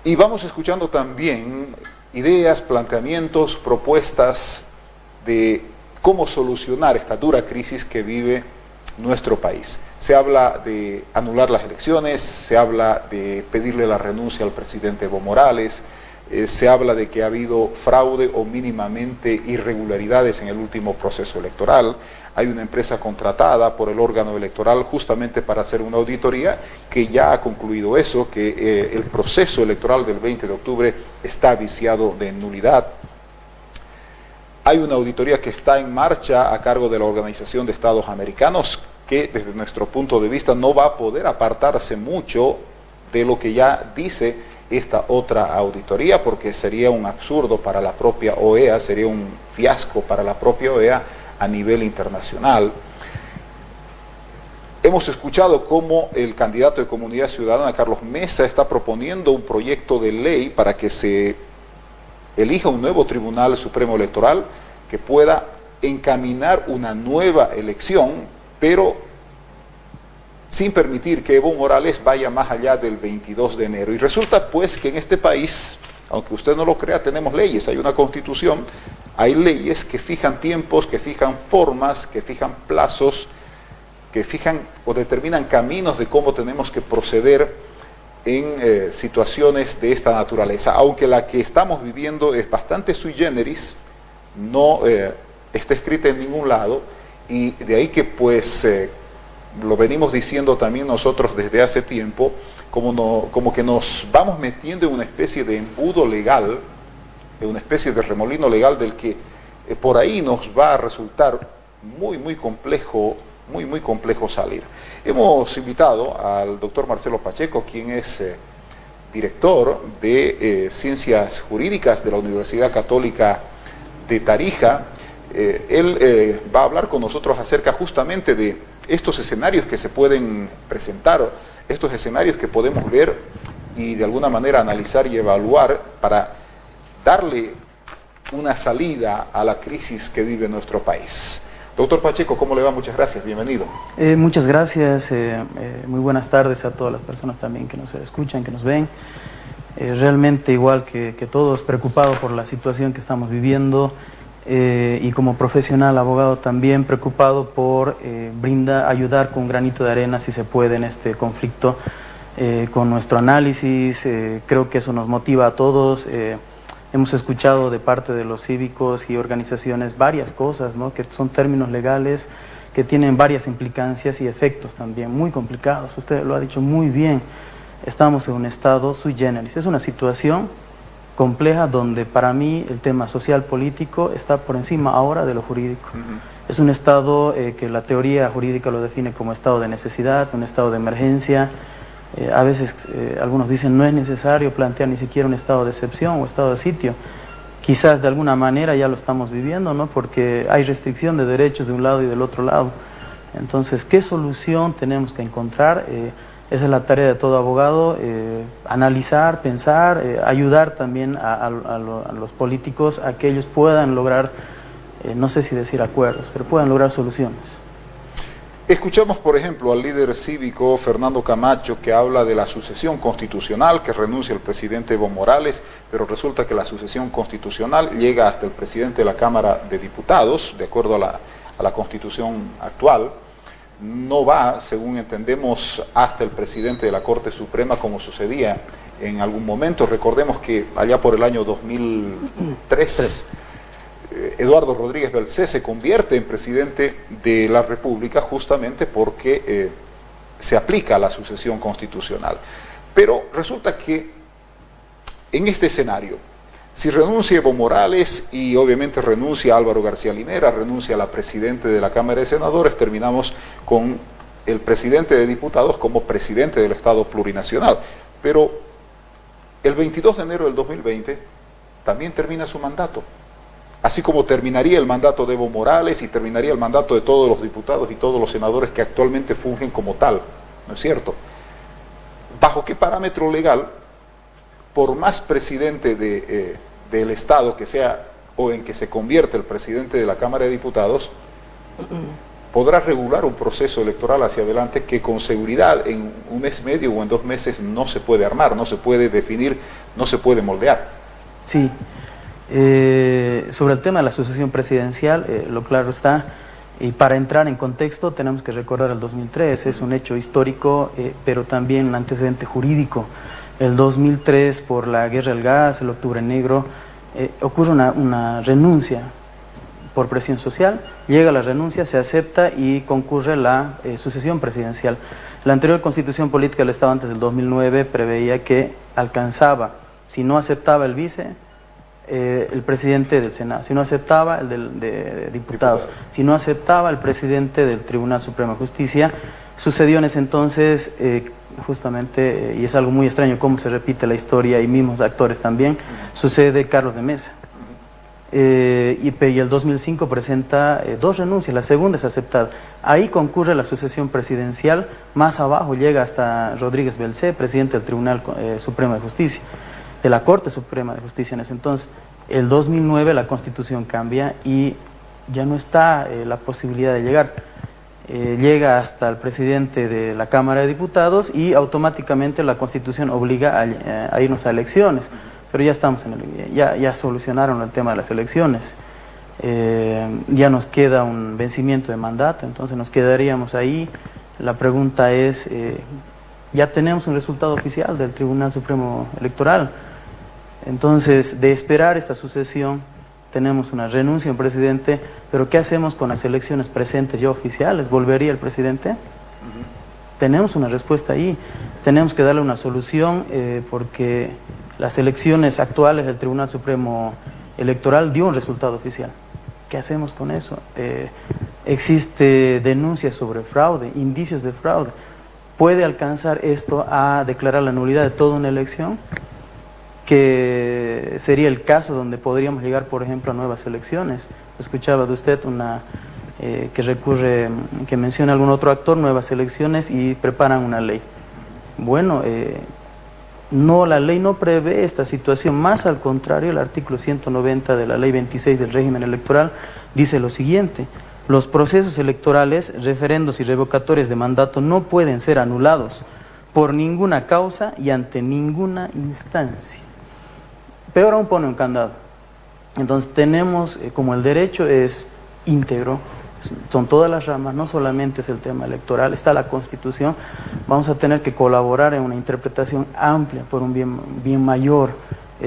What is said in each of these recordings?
Y vamos escuchando también ideas, planteamientos, propuestas de cómo solucionar esta dura crisis que vive nuestro país. Se habla de anular las elecciones, se habla de pedirle la renuncia al presidente Evo Morales, se habla de que ha habido fraude o mínimamente irregularidades en el último proceso electoral. Hay una empresa contratada por el órgano electoral justamente para hacer una auditoría que ya ha concluido eso, que el proceso electoral del 20 de octubre está viciado de nulidad. Hay una auditoría que está en marcha a cargo de la Organización de Estados Americanos que desde nuestro punto de vista no va a poder apartarse mucho de lo que ya dice esta otra auditoría, porque sería un absurdo para la propia OEA, sería un fiasco para la propia OEA a nivel internacional. Hemos escuchado cómo el candidato de Comunidad Ciudadana, Carlos Mesa, está proponiendo un proyecto de ley para que se elija un nuevo Tribunal Supremo Electoral que pueda encaminar una nueva elección, pero sin permitir que Evo Morales vaya más allá del 22 de enero. Y resulta pues que en este país, aunque usted no lo crea, tenemos leyes, hay una constitución, hay leyes que fijan tiempos, que fijan formas, que fijan plazos, que fijan o determinan caminos de cómo tenemos que proceder en situaciones de esta naturaleza. Aunque la que estamos viviendo es bastante sui generis, no está escrita en ningún lado, y de ahí que pues lo venimos diciendo también nosotros desde hace tiempo, como que nos vamos metiendo en una especie de embudo legal, en una especie de remolino legal del que por ahí nos va a resultar muy complejo salir. Hemos invitado al doctor Marcelo Pacheco, quien es director de Ciencias Jurídicas de la Universidad Católica de Tarija. Él va a hablar con nosotros acerca justamente de estos escenarios que se pueden presentar, estos escenarios que podemos ver y de alguna manera analizar y evaluar para darle una salida a la crisis que vive nuestro país. Doctor Pacheco, ¿cómo le va? Muchas gracias, bienvenido. Muchas gracias, muy buenas tardes a todas las personas también que nos escuchan, que nos ven. Realmente igual que todos, preocupados por la situación que estamos viviendo, y como profesional, abogado también preocupado por ayudar con un granito de arena si se puede en este conflicto, con nuestro análisis. Creo que eso nos motiva a todos. Hemos escuchado de parte de los cívicos y organizaciones varias cosas, ¿no?, que son términos legales que tienen varias implicancias y efectos también muy complicados. Usted lo ha dicho muy bien, estamos en un estado sui generis, es una situación compleja donde para mí el tema social político está por encima ahora de lo jurídico. Es un estado que la teoría jurídica lo define como estado de necesidad, un estado de emergencia. A veces algunos dicen no es necesario plantear ni siquiera un estado de excepción o estado de sitio. Quizás de alguna manera ya lo estamos viviendo, ¿no?, porque hay restricción de derechos de un lado y del otro lado. Entonces, ¿qué solución tenemos que encontrar? Esa es la tarea de todo abogado, analizar, pensar, ayudar también a los políticos a que ellos puedan lograr, no sé si decir acuerdos, pero puedan lograr soluciones. Escuchamos, por ejemplo, al líder cívico Fernando Camacho, que habla de la sucesión constitucional, que renuncia el presidente Evo Morales, pero resulta que la sucesión constitucional llega hasta el presidente de la Cámara de Diputados, de acuerdo a la constitución actual. No va, según entendemos, hasta el presidente de la Corte Suprema como sucedía en algún momento. Recordemos que allá por el año 2003, Eduardo Rodríguez Belcé se convierte en presidente de la República justamente porque se aplica la sucesión constitucional. Pero resulta que en este escenario, si renuncia Evo Morales y obviamente renuncia Álvaro García Linera, renuncia la presidenta de la Cámara de Senadores, terminamos con el presidente de Diputados como presidente del Estado plurinacional. Pero el 22 de enero del 2020 también termina su mandato. Así como terminaría el mandato de Evo Morales y terminaría el mandato de todos los diputados y todos los senadores que actualmente fungen como tal, ¿no es cierto? ¿Bajo qué parámetro legal, por más presidente del Estado que sea o en que se convierte el presidente de la Cámara de Diputados, podrá regular un proceso electoral hacia adelante que con seguridad en un mes y medio o en 2 meses no se puede armar, no se puede definir, no se puede moldear. Sí. Sobre el tema de la sucesión presidencial, lo claro está, y para entrar en contexto tenemos que recordar el 2003, es un hecho histórico, pero también un antecedente jurídico. El 2003, por la guerra del gas, el Octubre Negro, ocurre una renuncia por presión social, llega la renuncia, se acepta y concurre la sucesión presidencial. La anterior constitución política del Estado antes del 2009 preveía que alcanzaba, si no aceptaba el vice, el presidente del Senado, si no aceptaba el de diputados, si no aceptaba el presidente del Tribunal Supremo de Justicia. Sucedió en ese entonces, justamente, y es algo muy extraño cómo se repite la historia y mismos actores también, sucede Carlos de Mesa. Y el 2005 presenta 2 renuncias, la segunda es aceptada. Ahí concurre la sucesión presidencial, más abajo llega hasta Rodríguez Belcé, presidente del Tribunal Supremo de Justicia, de la Corte Suprema de Justicia en ese entonces. El 2009 la Constitución cambia y ya no está la posibilidad de llegar. Llega hasta el presidente de la Cámara de Diputados y automáticamente la Constitución obliga a irnos a elecciones. Pero ya estamos ya solucionaron el tema de las elecciones. Ya nos queda un vencimiento de mandato, entonces nos quedaríamos ahí. La pregunta es, ya tenemos un resultado oficial del Tribunal Supremo Electoral. Entonces, de esperar esta sucesión, tenemos una renuncia en presidente, pero ¿qué hacemos con las elecciones presentes ya oficiales? ¿Volvería el presidente? Tenemos una respuesta ahí, tenemos que darle una solución porque las elecciones actuales del Tribunal Supremo Electoral dio un resultado oficial. ¿Qué hacemos con eso? Existe denuncias sobre fraude, indicios de fraude. ¿Puede alcanzar esto a declarar la nulidad de toda una elección? Que sería el caso donde podríamos llegar, por ejemplo, a nuevas elecciones. Escuchaba de usted que menciona algún otro actor, nuevas elecciones y preparan una ley. Bueno, no, la ley no prevé esta situación, más al contrario, el artículo 190 de la ley 26 del régimen electoral dice lo siguiente: los procesos electorales, referendos y revocatorios de mandato no pueden ser anulados por ninguna causa y ante ninguna instancia. Peor aún, pone un candado. Entonces tenemos, como el derecho es íntegro, son todas las ramas, no solamente es el tema electoral, está la Constitución, vamos a tener que colaborar en una interpretación amplia por un bien mayor.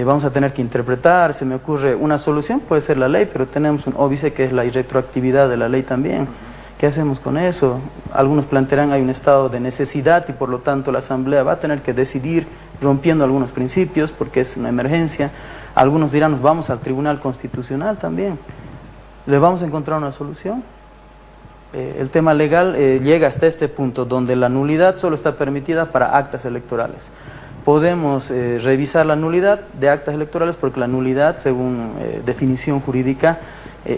Vamos a tener que interpretar, se me ocurre una solución, puede ser la ley, pero tenemos un óbice que es la irretroactividad de la ley también. ¿Qué hacemos con eso? Algunos plantearán hay un estado de necesidad y por lo tanto la Asamblea va a tener que decidir rompiendo algunos principios porque es una emergencia. Algunos dirán nos vamos al Tribunal Constitucional también. ¿Le vamos a encontrar una solución? El tema legal llega hasta este punto donde la nulidad solo está permitida para actas electorales. Podemos revisar la nulidad de actas electorales porque la nulidad, según definición jurídica,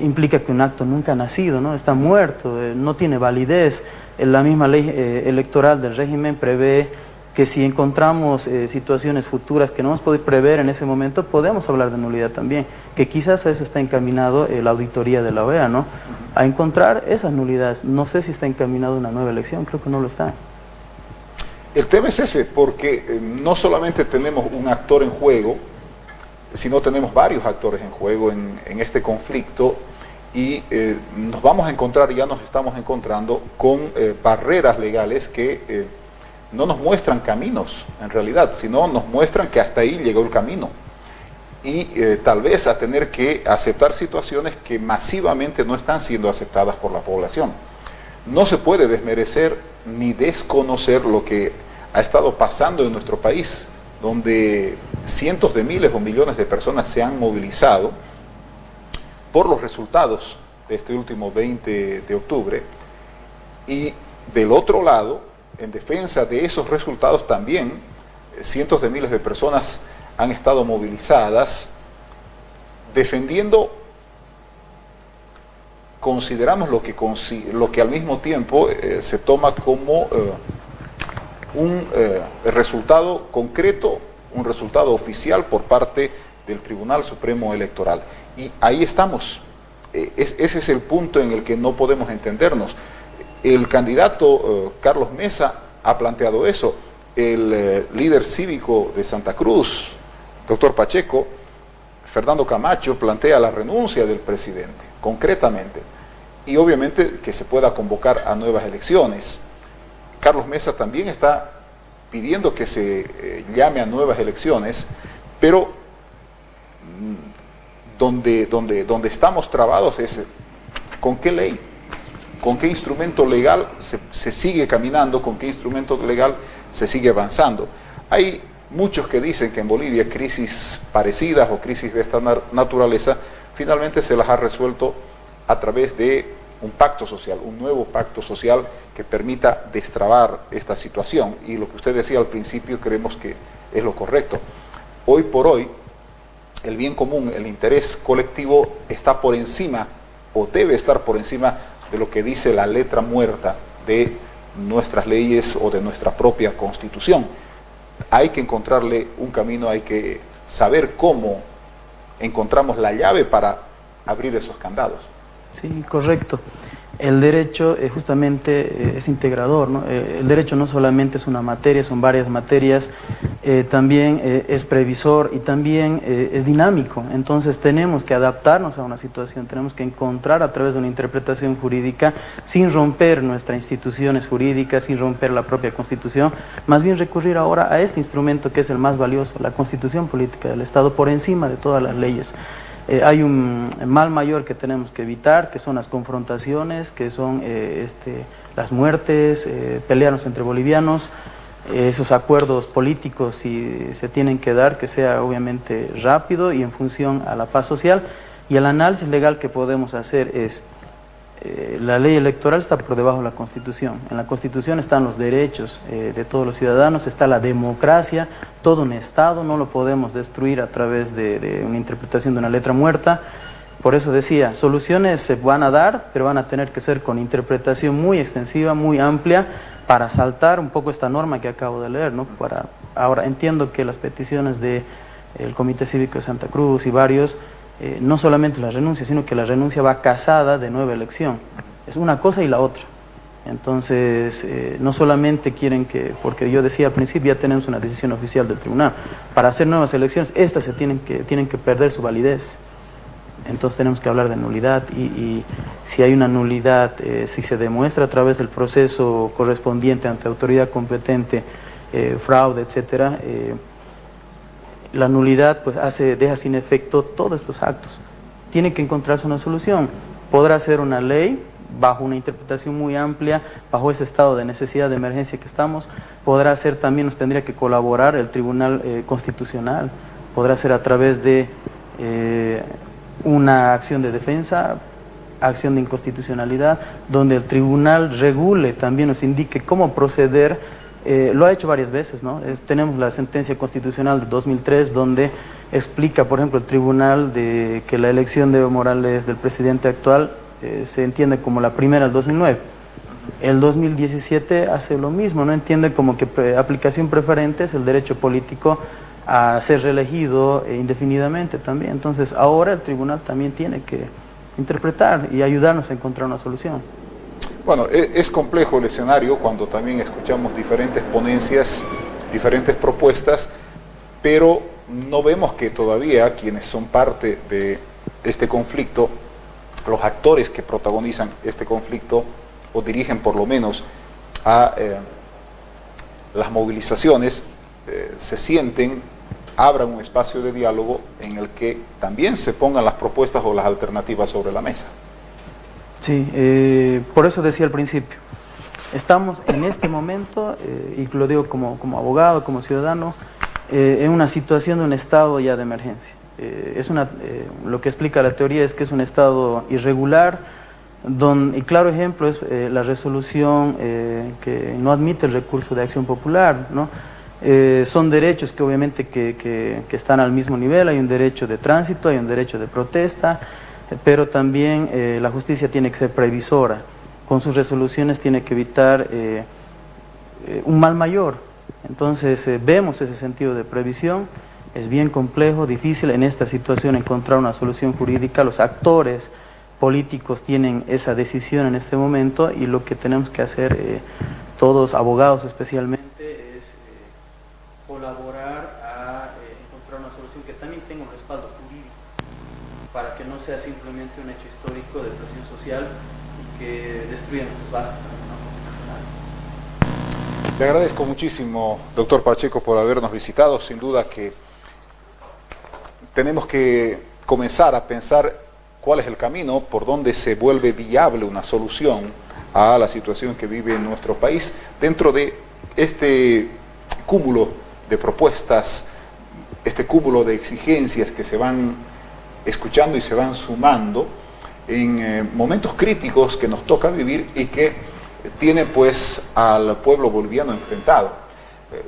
implica que un acto nunca ha nacido, ¿no? Está muerto, no tiene validez. La misma ley electoral del régimen prevé que si encontramos situaciones futuras que no hemos podido prever en ese momento, podemos hablar de nulidad también, que quizás a eso está encaminado la auditoría de la OEA, ¿no? A encontrar esas nulidades. No sé si está encaminado una nueva elección, creo que no lo está. El tema es ese, porque no solamente tenemos un actor en juego, sino tenemos varios actores en juego en este conflicto y nos vamos a encontrar, ya nos estamos encontrando con barreras legales que no nos muestran caminos en realidad, sino nos muestran que hasta ahí llegó el camino y tal vez a tener que aceptar situaciones que masivamente no están siendo aceptadas por la población. No se puede desmerecer ni desconocer lo que ha estado pasando en nuestro país, donde cientos de miles o millones de personas se han movilizado por los resultados de este último 20 de octubre y del otro lado, en defensa de esos resultados también, cientos de miles de personas han estado movilizadas defendiendo, consideramos lo que al mismo tiempo se toma como un resultado concreto, un resultado oficial por parte del Tribunal Supremo Electoral. Y ahí estamos. Ese es el punto en el que no podemos entendernos. El candidato Carlos Mesa ha planteado eso. El líder cívico de Santa Cruz, doctor Pacheco, Fernando Camacho, plantea la renuncia del presidente, concretamente, y obviamente que se pueda convocar a nuevas elecciones. Carlos Mesa también está pidiendo que se llame a nuevas elecciones, pero donde estamos trabados es con qué ley, con qué instrumento legal se sigue caminando, con qué instrumento legal se sigue avanzando. Hay muchos que dicen que en Bolivia crisis parecidas o crisis de esta naturaleza finalmente se las ha resuelto a través de un pacto social, un nuevo pacto social que permita destrabar esta situación. Y lo que usted decía al principio creemos que es lo correcto. Hoy por hoy, el bien común, el interés colectivo está por encima o debe estar por encima de lo que dice la letra muerta de nuestras leyes o de nuestra propia Constitución. Hay que encontrarle un camino, hay que saber cómo encontramos la llave para abrir esos candados. Sí, correcto. El derecho justamente es integrador, ¿no? El derecho no solamente es una materia, son varias materias, también es previsor y también es dinámico. Entonces tenemos que adaptarnos a una situación, tenemos que encontrar a través de una interpretación jurídica, sin romper nuestras instituciones jurídicas, sin romper la propia Constitución, más bien recurrir ahora a este instrumento que es el más valioso, la Constitución política del Estado, por encima de todas las leyes. Hay un mal mayor que tenemos que evitar, que son las confrontaciones, que son las muertes, pelearnos entre bolivianos, esos acuerdos políticos si se tienen que dar, que sea obviamente rápido y en función a la paz social. Y el análisis legal que podemos hacer es, la ley electoral está por debajo de la Constitución. En la Constitución están los derechos de todos los ciudadanos, está la democracia, todo un Estado, no lo podemos destruir a través de una interpretación de una letra muerta. Por eso decía, soluciones se van a dar, pero van a tener que ser con interpretación muy extensiva, muy amplia, para saltar un poco esta norma que acabo de leer, ¿no? Ahora entiendo que las peticiones del Comité Cívico de Santa Cruz y varios, no solamente la renuncia, sino que la renuncia va casada de nueva elección. Es una cosa y la otra. Entonces, no solamente quieren que, porque yo decía al principio, ya tenemos una decisión oficial del tribunal, para hacer nuevas elecciones, estas tienen que perder su validez. Entonces tenemos que hablar de nulidad y si hay una nulidad, si se demuestra a través del proceso correspondiente ante autoridad competente, fraude, etcétera, la nulidad pues deja sin efecto todos estos actos. Tiene que encontrarse una solución. Podrá ser una ley bajo una interpretación muy amplia, bajo ese estado de necesidad, de emergencia que estamos. Podrá ser también, nos tendría que colaborar el Tribunal Constitucional. Podrá ser a través de una acción de defensa, acción de inconstitucionalidad, donde el tribunal regule, también nos indique cómo proceder. Lo ha hecho varias veces, ¿no? Tenemos la sentencia constitucional de 2003 donde explica, por ejemplo, el tribunal de que la elección de Evo Morales del presidente actual se entiende como la primera del 2009. El 2017 hace lo mismo, no entiende como que aplicación preferente es el derecho político a ser reelegido indefinidamente también. Entonces ahora el tribunal también tiene que interpretar y ayudarnos a encontrar una solución. Bueno, es complejo el escenario cuando también escuchamos diferentes ponencias, diferentes propuestas, pero no vemos que todavía quienes son parte de este conflicto, los actores que protagonizan este conflicto o dirigen por lo menos a las movilizaciones, se sienten, abran un espacio de diálogo en el que también se pongan las propuestas o las alternativas sobre la mesa. Sí, por eso decía al principio, estamos en este momento, y lo digo como abogado, como ciudadano, en una situación de un estado ya de emergencia. Lo que explica la teoría es que es un estado irregular, y claro ejemplo es la resolución que no admite el recurso de acción popular, ¿no? Son derechos que obviamente que están al mismo nivel, hay un derecho de tránsito, hay un derecho de protesta, pero también la justicia tiene que ser previsora, con sus resoluciones tiene que evitar un mal mayor. Entonces vemos ese sentido de previsión, es bien complejo, difícil en esta situación encontrar una solución jurídica. Los actores políticos tienen esa decisión en este momento y lo que tenemos que hacer, todos abogados especialmente, es colaborar a encontrar una solución que también tenga un respaldo jurídico, para que no sea simplemente un hecho histórico de presión social y que destruya nuestras bases también, ¿no? Le agradezco muchísimo, doctor Pacheco, por habernos visitado. Sin duda que tenemos que comenzar a pensar cuál es el camino por donde se vuelve viable una solución a la situación que vive nuestro país dentro de este cúmulo de propuestas, este cúmulo de exigencias que se van escuchando y se van sumando en momentos críticos que nos toca vivir y que tiene pues al pueblo boliviano enfrentado.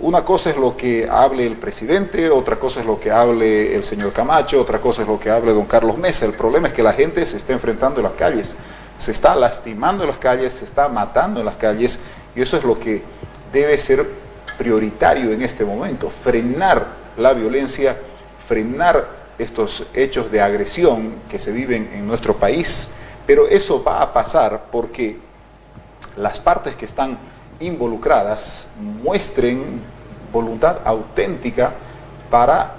Una cosa es lo que hable el presidente, otra cosa es lo que hable el señor Camacho, otra cosa es lo que hable don Carlos Mesa. El problema es que la gente se está enfrentando en las calles, se está lastimando en las calles, se está matando en las calles, y eso es lo que debe ser prioritario en este momento: frenar la violencia, frenar estos hechos de agresión que se viven en nuestro país. Pero eso va a pasar porque las partes que están involucradas muestren voluntad auténtica para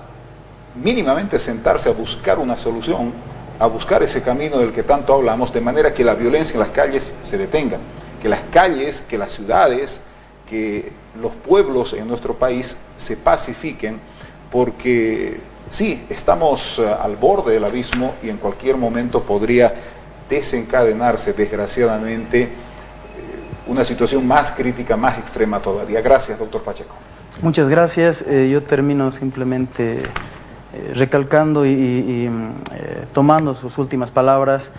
mínimamente sentarse a buscar una solución, a buscar ese camino del que tanto hablamos, de manera que la violencia en las calles se detenga, que las calles, que las ciudades, que los pueblos en nuestro país se pacifiquen, porque sí, estamos al borde del abismo y en cualquier momento podría desencadenarse, desgraciadamente, una situación más crítica, más extrema todavía. Gracias, doctor Pacheco. Muchas gracias. Yo termino simplemente recalcando y tomando sus últimas palabras,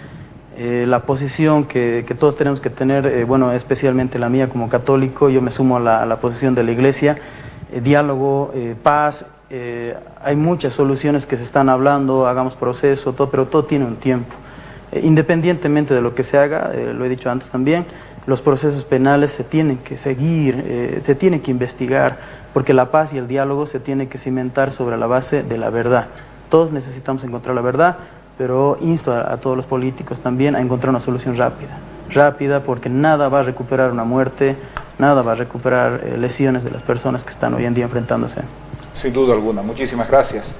la posición que todos tenemos que tener, bueno, especialmente la mía como católico. Yo me sumo a la posición de la Iglesia: diálogo, paz. Hay muchas soluciones que se están hablando, hagamos proceso, todo, pero todo tiene un tiempo. Independientemente de lo que se haga, lo he dicho antes también, los procesos penales se tienen que seguir, se tiene que investigar, porque la paz y el diálogo se tienen que cimentar sobre la base de la verdad. Todos necesitamos encontrar la verdad, pero insto a todos los políticos también a encontrar una solución rápida, porque nada va a recuperar una muerte, nada va a recuperar lesiones de las personas que están hoy en día enfrentándose. Sin duda alguna. Muchísimas gracias.